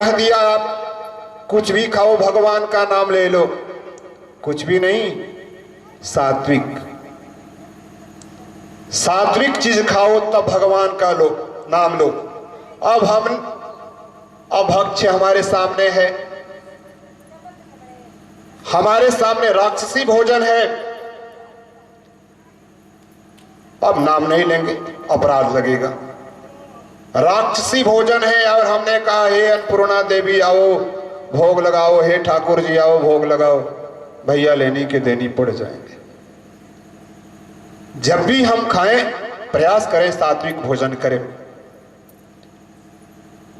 कह दिया आप कुछ भी खाओ, भगवान का नाम ले लो, कुछ भी नहीं, सात्विक सात्विक चीज खाओ तब भगवान का लो नाम लो। अब भक्ष्य हमारे सामने है, हमारे सामने राक्षसी भोजन है, अब नाम नहीं लेंगे, अपराध लगेगा। राक्षसी भोजन है और हमने कहा हे अन्नपूर्णा देवी आओ भोग लगाओ, हे ठाकुर जी आओ भोग लगाओ, भैया लेनी के देनी पड़ जाएंगे। जब भी हम खाएं प्रयास करें सात्विक भोजन करें।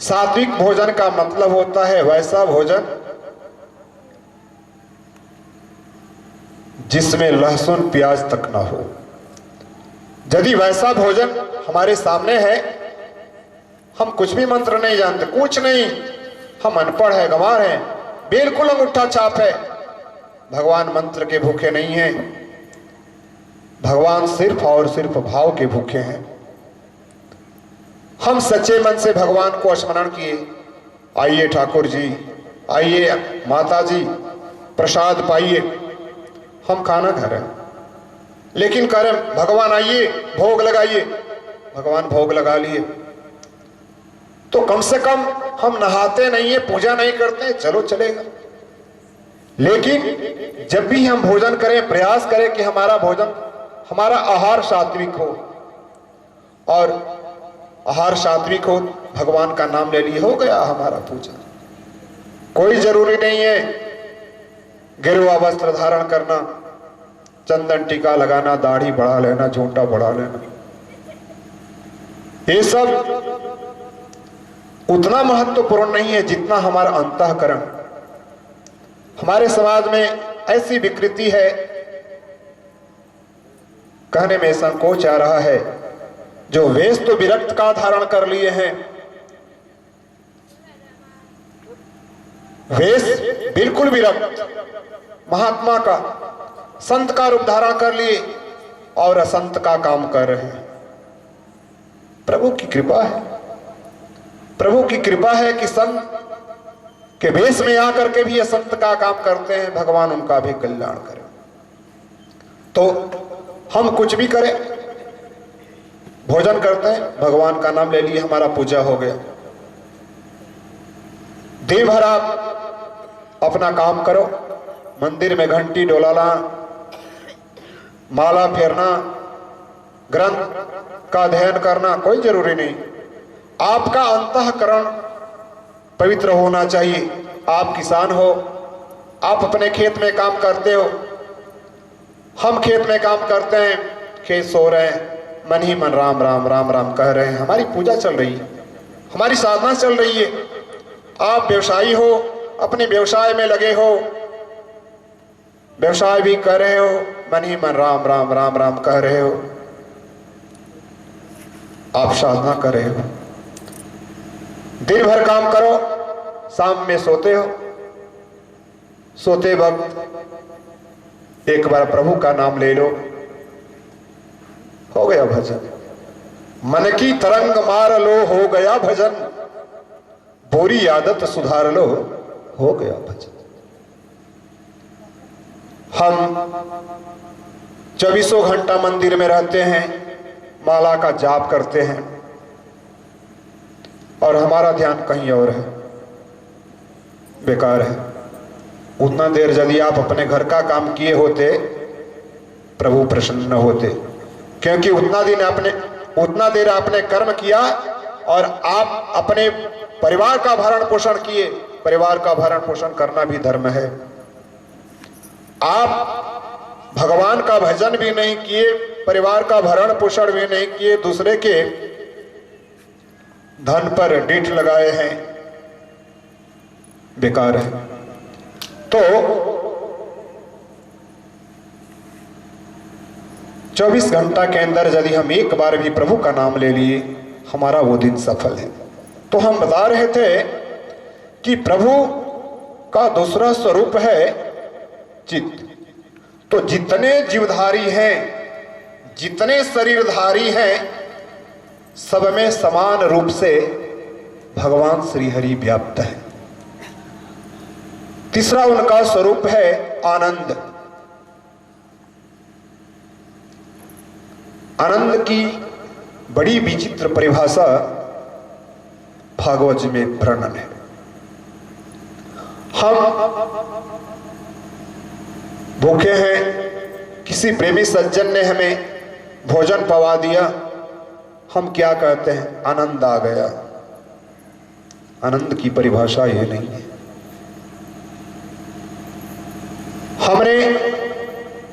सात्विक भोजन का मतलब होता है वैसा भोजन जिसमें लहसुन प्याज तक ना हो। यदि वैसा भोजन हमारे सामने है, हम कुछ भी मंत्र नहीं जानते, कुछ नहीं, हम अनपढ़ है, गंवार हैं, बिल्कुल अंगूठा छाप है, भगवान मंत्र के भूखे नहीं हैं, भगवान सिर्फ और सिर्फ भाव के भूखे हैं। हम सच्चे मन से भगवान को स्मरण किए, आइए ठाकुर जी, आइए माता जी, प्रसाद पाइए। हम खाना खा रहे हैं लेकिन कह रहे भगवान आइए भोग लगाइए, भगवान भोग लगा लिए तो कम से कम हम नहाते नहीं है, पूजा नहीं करते, चलो चलेगा। लेकिन जब भी हम भोजन करें प्रयास करें कि हमारा भोजन, हमारा आहार सात्विक हो, और आहार सात्विक हो, भगवान का नाम ले लिए, हो गया हमारा पूजा। कोई जरूरी नहीं है गिरुआ वस्त्र धारण करना, चंदन टीका लगाना, दाढ़ी बढ़ा लेना, झूंटा बढ़ा लेना, ये सब उतना महत्वपूर्ण नहीं है जितना हमारा अंतःकरण। हमारे समाज में ऐसी विकृति है, कहने में संकोच आ रहा है, जो वेश तो विरक्त का धारण कर लिए हैं, वेश बिल्कुल विरक्त, महात्मा का, संत का रूप धारण कर लिए और असंत का काम कर रहे हैं। प्रभु की कृपा है, प्रभु की कृपा है कि संत के वेश में आकर के भी असंत का काम करते हैं, भगवान उनका भी कल्याण करें। तो हम कुछ भी करें, भोजन करते हैं, भगवान का नाम ले लिए, हमारा पूजा हो गया। दिन भर आप अपना काम करो, मंदिर में घंटी डोलाना, माला फेरना, ग्रंथ का अध्ययन करना कोई जरूरी नहीं। आपका अंतःकरण पवित्र होना चाहिए। आप किसान हो, आप अपने खेत में काम करते हो, हम खेत में काम करते हैं, खेत सो रहे हैं, मन ही मन राम राम राम राम कह रहे हैं, हमारी पूजा चल रही है, हमारी साधना चल रही है। आप व्यवसायी हो, अपने व्यवसाय में लगे हो, व्यवसाय भी कर रहे हो, मन ही मन राम राम राम राम कह रहे हो, आप साधना कर रहे हो। दिन भर काम करो, शाम में सोते हो, सोते वक्त एक बार प्रभु का नाम ले लो, हो गया भजन। मन की तरंग मार लो, हो गया भजन, बुरी आदत सुधार लो, हो गया भजन। हम 24 घंटा मंदिर में रहते हैं, माला का जाप करते हैं और हमारा ध्यान कहीं और है, बेकार है। उतना देर यदि आप अपने घर का काम किए होते, प्रभु प्रसन्न होते, क्योंकि उतना देर आपने कर्म किया और आप अपने परिवार का भरण पोषण किए। परिवार का भरण पोषण करना भी धर्म है। आप भगवान का भजन भी नहीं किए, परिवार का भरण पोषण भी नहीं किए, दूसरे के धन पर डीठ लगाए हैं, बेकार है। तो 24 घंटा के अंदर यदि हम एक बार भी प्रभु का नाम ले लिए, हमारा वो दिन सफल है। तो हम बता रहे थे कि प्रभु का दूसरा स्वरूप है चित्त। तो जितने जीवधारी हैं, जितने शरीरधारी हैं, सब में समान रूप से भगवान श्री हरि व्याप्त है। तीसरा उनका स्वरूप है आनंद। आनंद की बड़ी विचित्र परिभाषा भागवत जी में वर्णन है। हम भूखे हैं, किसी प्रेमी सज्जन ने हमें भोजन पवा दिया, हम क्या कहते हैं? आनंद आ गया। आनंद की परिभाषा ये नहीं है। हमने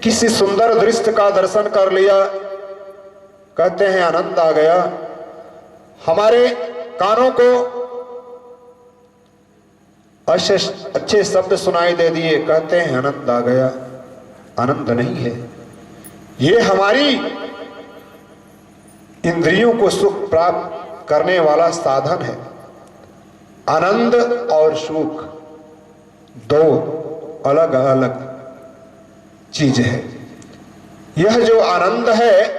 किसी सुंदर दृश्य का दर्शन कर लिया, कहते हैं आनंद आ गया। हमारे कानों को अच्छे शब्द सुनाई दे दिए, कहते हैं आनंद आ गया। आनंद नहीं है, ये हमारी इंद्रियों को सुख प्राप्त करने वाला साधन है। आनंद और सुख दो अलग अलग चीज है। यह जो आनंद है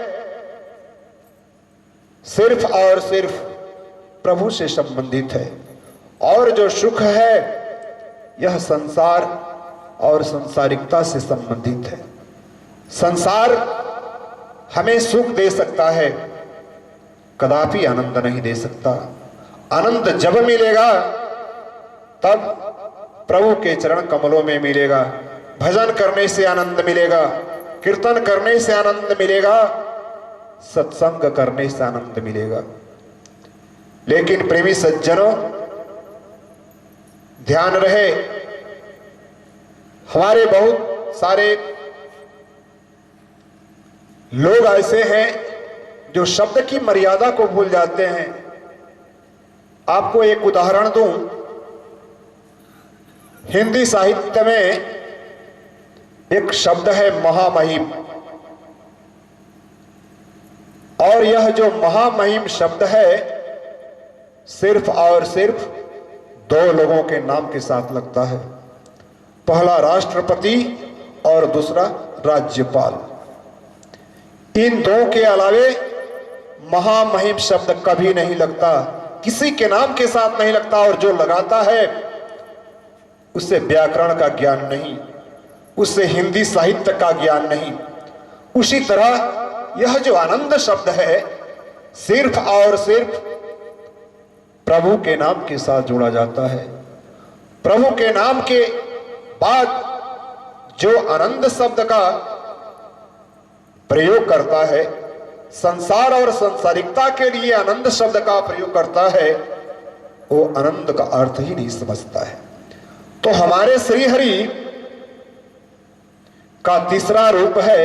सिर्फ और सिर्फ प्रभु से संबंधित है, और जो सुख है यह संसार और संसारिकता से संबंधित है। संसार हमें सुख दे सकता है, कदापि आनंद नहीं दे सकता। आनंद जब मिलेगा तब प्रभु के चरण कमलों में मिलेगा। भजन करने से आनंद मिलेगा, कीर्तन करने से आनंद मिलेगा, सत्संग करने से आनंद मिलेगा। लेकिन प्रेमी सज्जनों, ध्यान रहे, हमारे बहुत सारे लोग ऐसे हैं जो शब्द की मर्यादा को भूल जाते हैं। आपको एक उदाहरण दूं, हिंदी साहित्य में एक शब्द है महामहिम, और यह जो महामहिम शब्द है सिर्फ और सिर्फ दो लोगों के नाम के साथ लगता है। पहला राष्ट्रपति और दूसरा राज्यपाल। इन दो के अलावे महामहिम शब्द कभी नहीं लगता, किसी के नाम के साथ नहीं लगता, और जो लगाता है उससे व्याकरण का ज्ञान नहीं, उससे हिंदी साहित्य का ज्ञान नहीं। उसी तरह यह जो आनंद शब्द है सिर्फ और सिर्फ प्रभु के नाम के साथ जोड़ा जाता है। प्रभु के नाम के बाद जो आनंद शब्द का प्रयोग करता है, संसार और संसारिकता के लिए आनंद शब्द का प्रयोग करता है, वो आनंद का अर्थ ही नहीं समझता है। तो हमारे श्री हरि का तीसरा रूप है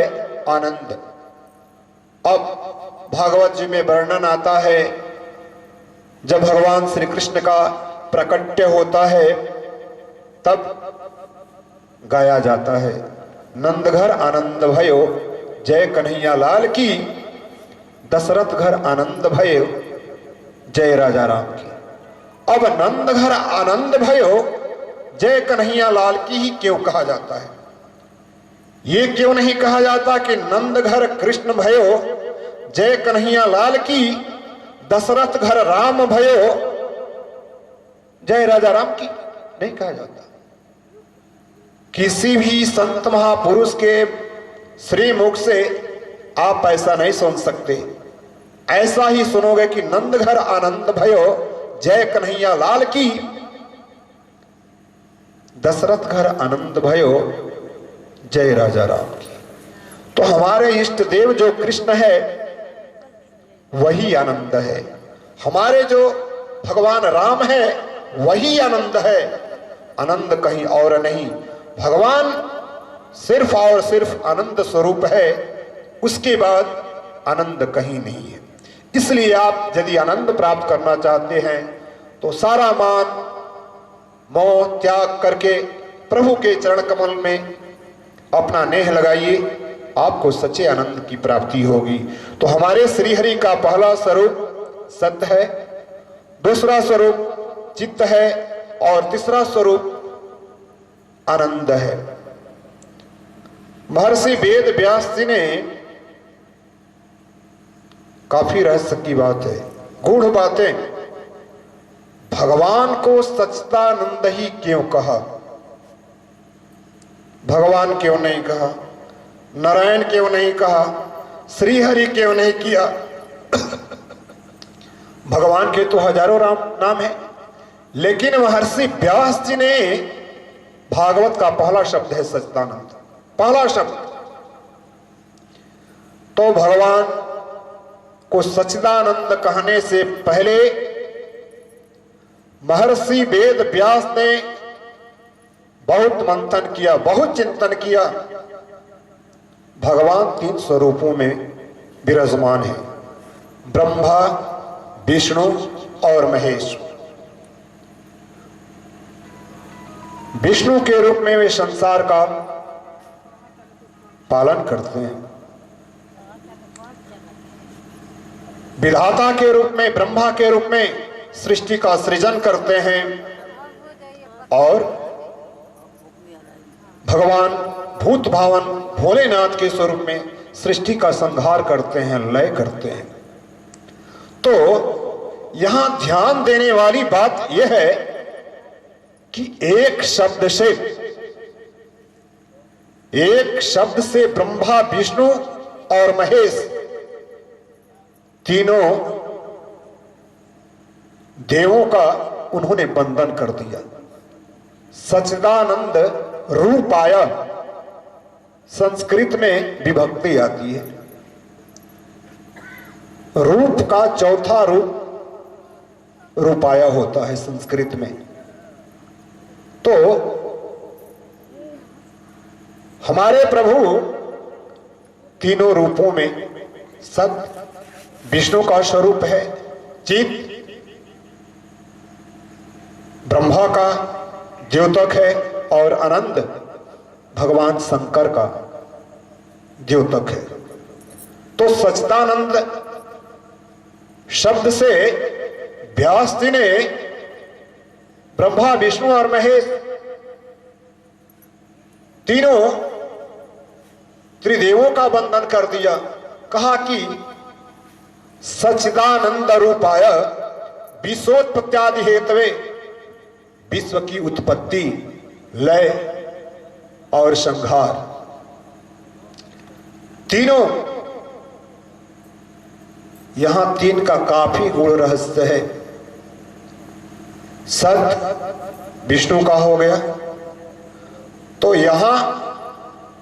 आनंद। अब भागवत जी में वर्णन आता है, जब भगवान श्री कृष्ण का प्रकट्य होता है तब गाया जाता है, नंद घर आनंद भयो जय कन्हैया लाल की, दशरथ घर आनंद भयो जय राजा राम की। अब नंद घर आनंद भयो जय कन्हैया लाल की ही क्यों कहा जाता है? ये क्यों नहीं कहा जाता कि नंद घर कृष्ण भयो जय कन्हैया लाल की, दशरथ घर राम भयो जय राजा राम की? नहीं कहा जाता। किसी भी संत महापुरुष के श्री मुख से आप ऐसा नहीं सुन सकते। ऐसा ही सुनोगे कि नंद घर आनंद भयो जय कन्हैया लाल की, दशरथ घर आनंद भयो जय राजा राम की। तो हमारे इष्ट देव जो कृष्ण है वही आनंद है, हमारे जो भगवान राम है वही आनंद है, आनंद कहीं और नहीं। भगवान सिर्फ और सिर्फ आनंद स्वरूप है, उसके बाद आनंद कहीं नहीं है। इसलिए आप यदि आनंद प्राप्त करना चाहते हैं तो सारा मान मोह त्याग करके प्रभु के चरण कमल में अपना नेह लगाइए, आपको सच्चे आनंद की प्राप्ति होगी। तो हमारे श्री हरि का पहला स्वरूप सत्य है, दूसरा स्वरूप चित्त है, और तीसरा स्वरूप आनंद है। महर्षि वेद व्यास जी ने काफी रहस्य की बात है, गूढ़ बातें, भगवान को सच्चिदानंद ही क्यों कहा? भगवान क्यों नहीं कहा, नारायण क्यों नहीं कहा, श्री हरि क्यों नहीं किया? भगवान के तो हजारों नाम है, लेकिन महर्षि व्यास जी ने भागवत का पहला शब्द है सच्चिदानंद, पहला शब्द। तो भगवान को सच्चिदानंद कहने से पहले महर्षि वेद व्यास ने बहुत मंथन किया, बहुत चिंतन किया। भगवान 3 स्वरूपों में विराजमान है, ब्रह्मा, विष्णु और महेश। विष्णु के रूप में वे संसार का पालन करते हैं, विधाता के रूप में, ब्रह्मा के रूप में सृष्टि का सृजन करते हैं, और भगवान भूत भावन भोलेनाथ के स्वरूप में सृष्टि का संहार करते हैं, लय करते हैं। तो यहां ध्यान देने वाली बात यह है कि एक शब्द से ब्रह्मा, विष्णु और महेश तीनों देवों का उन्होंने बंधन कर दिया। सच्चिदानंद रूपाया, संस्कृत में विभक्ति आती है। रूप का चौथा रूप रूपाया होता है संस्कृत में। तो हमारे प्रभु तीनों रूपों में सत्य, विष्णु का स्वरूप है चित, ब्रह्मा का द्योतक है, और आनंद भगवान शंकर का द्योतक है। तो सच्चिदानंद शब्द से व्यास जी ने ब्रह्मा, विष्णु और महेश तीनों त्रिदेवों का बंधन कर दिया। कहा कि सच्चिदानंद रूपाय विश्वोत्पत्त्यादि हेतवे, विश्व की उत्पत्ति, लय और संहार तीनों, यहां 3 का काफी गूढ़ रहस्य है। सत विष्णु का हो गया, तो यहां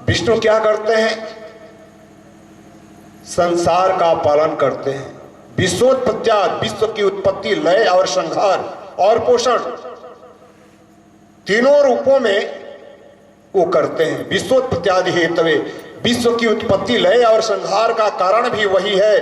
विष्णु क्या करते हैं? संसार का पालन करते हैं। विश्वोत्पत्त्यादि, विश्व की उत्पत्ति, लय और संहार और पोषण तीनों रूपों में वो करते हैं। विश्वोत्पत्त्यादि हेतवे, विश्व की उत्पत्ति, लय और संहार का कारण भी वही है।